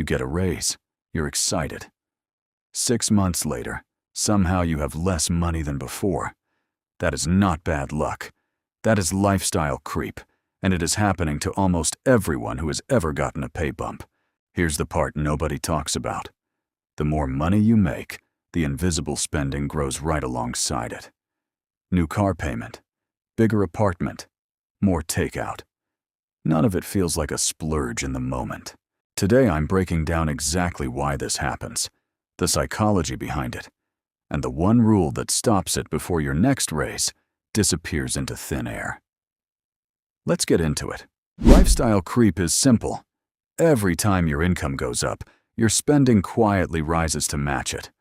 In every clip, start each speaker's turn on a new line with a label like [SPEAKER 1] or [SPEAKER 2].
[SPEAKER 1] You get a raise. You're excited. 6 months later, somehow you have less money than before. That is not bad luck. That is lifestyle creep, and it is happening to almost everyone who has ever gotten a pay bump. Here's the part nobody talks about. The more money you make, the invisible spending grows right alongside it. New car payment, bigger apartment, more takeout. None of it feels like a splurge in the moment. Today I'm breaking down exactly why this happens, the psychology behind it, and the one rule that stops it before your next raise disappears into thin air. Let's get into it. Lifestyle creep is simple. Every time your income goes up, your spending quietly rises to match it.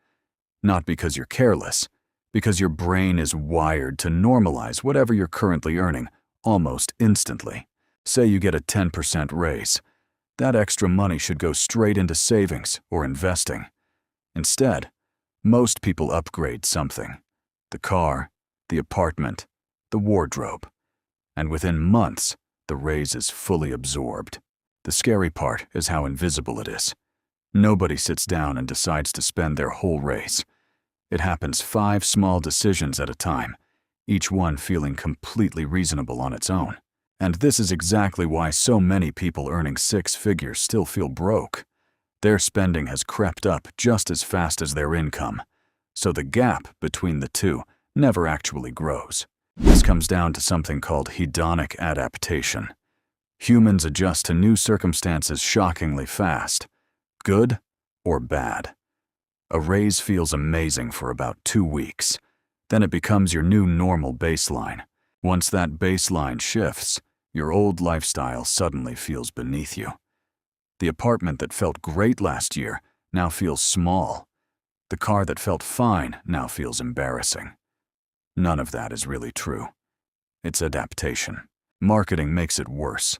[SPEAKER 1] Not because you're careless, because your brain is wired to normalize whatever you're currently earning almost instantly. Say you get a 10% raise. That extra money should go straight into savings or investing. Instead, most people upgrade something: the car, the apartment, the wardrobe. And within months, the raise is fully absorbed. The scary part is how invisible it is. Nobody sits down and decides to spend their whole raise. It happens 5 small decisions at a time, each one feeling completely reasonable on its own. And this is exactly why so many people earning 6 figures still feel broke. Their spending has crept up just as fast as their income, so the gap between the two never actually grows. This comes down to something called hedonic adaptation. Humans adjust to new circumstances shockingly fast, good or bad. A raise feels amazing for about 2 weeks. Then it becomes your new normal baseline. Once that baseline shifts, your old lifestyle suddenly feels beneath you. The apartment that felt great last year now feels small. The car that felt fine now feels embarrassing. None of that is really true. It's adaptation. Marketing makes it worse.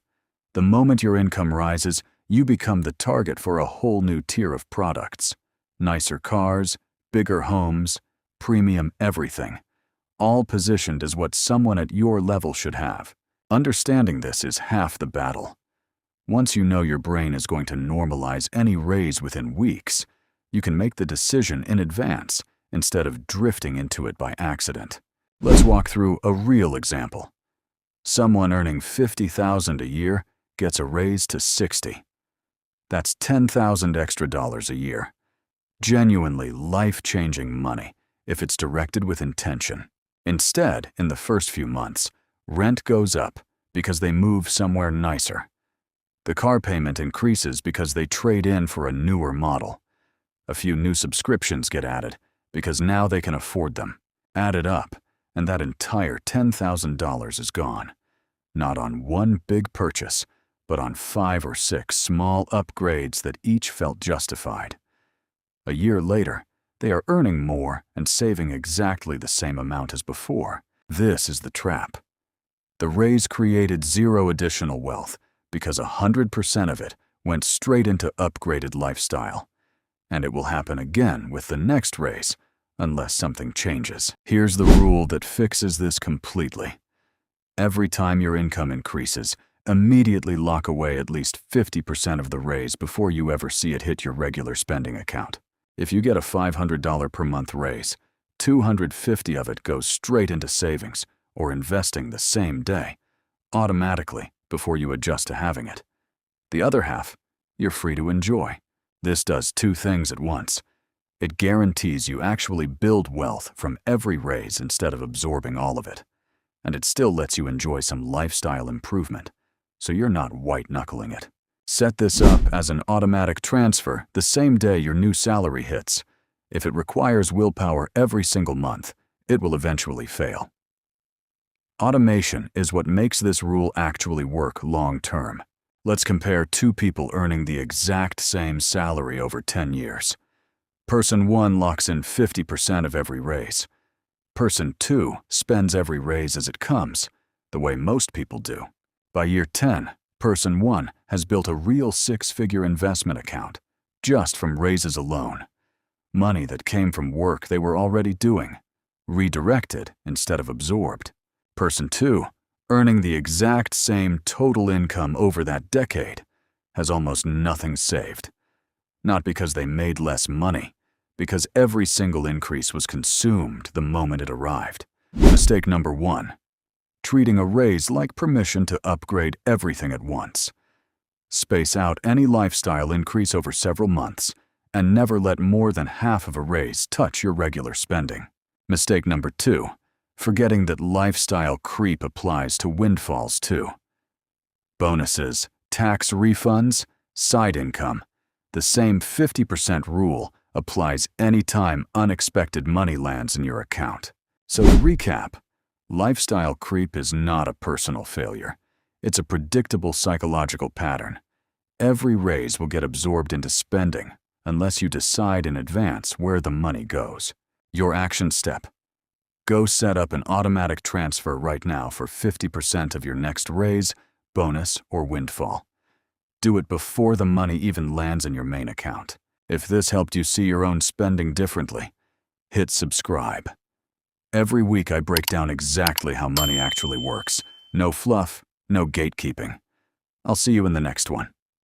[SPEAKER 1] The moment your income rises, you become the target for a whole new tier of products. Nicer cars, bigger homes, premium everything, all positioned as what someone at your level should have. Understanding this is half the battle. Once you know your brain is going to normalize any raise within weeks, you can make the decision in advance instead of drifting into it by accident. Let's walk through a real example. Someone earning $50,000 a year gets a raise to $60,000. That's $10,000 extra a year. Genuinely life-changing money if it's directed with intention. Instead, in the first few months, rent goes up because they move somewhere nicer. The car payment increases because they trade in for a newer model. A few new subscriptions get added because now they can afford them. Add it up, and that entire $10,000 is gone. Not on one big purchase, but on 5 or 6 small upgrades that each felt justified. A year later, they are earning more and saving exactly the same amount as before. This is the trap. The raise created zero additional wealth because 100% of it went straight into upgraded lifestyle. And it will happen again with the next raise, unless something changes. Here's the rule that fixes this completely. Every time your income increases, immediately lock away at least 50% of the raise before you ever see it hit your regular spending account. If you get a $500 per month raise, $250 of it goes straight into savings or investing the same day, automatically before you adjust to having it. The other half, you're free to enjoy. This does 2 things at once. It guarantees you actually build wealth from every raise instead of absorbing all of it. And it still lets you enjoy some lifestyle improvement, so you're not white-knuckling it. Set this up as an automatic transfer the same day your new salary hits. If it requires willpower every single month, it will eventually fail. Automation is what makes this rule actually work long-term. Let's compare 2 people earning the exact same salary over 10 years. Person 1 locks in 50% of every raise. Person 2 spends every raise as it comes, the way most people do. By year 10, Person 1 has built a real 6-figure investment account, just from raises alone. Money that came from work they were already doing, redirected instead of absorbed. Person 2, earning the exact same total income over that decade, has almost nothing saved. Not because they made less money, because every single increase was consumed the moment it arrived. Mistake number 1. Treating a raise like permission to upgrade everything at once. Space out any lifestyle increase over several months, and never let more than half of a raise touch your regular spending. Mistake number 2. Forgetting that lifestyle creep applies to windfalls too. Bonuses, tax refunds, side income. The same 50% rule applies anytime unexpected money lands in your account. So to recap, lifestyle creep is not a personal failure. It's a predictable psychological pattern. Every raise will get absorbed into spending unless you decide in advance where the money goes. Your action step: go set up an automatic transfer right now for 50% of your next raise, bonus, or windfall. Do it before the money even lands in your main account. If this helped you see your own spending differently, hit subscribe. Every week I break down exactly how money actually works. No fluff, no gatekeeping. I'll see you in the next one.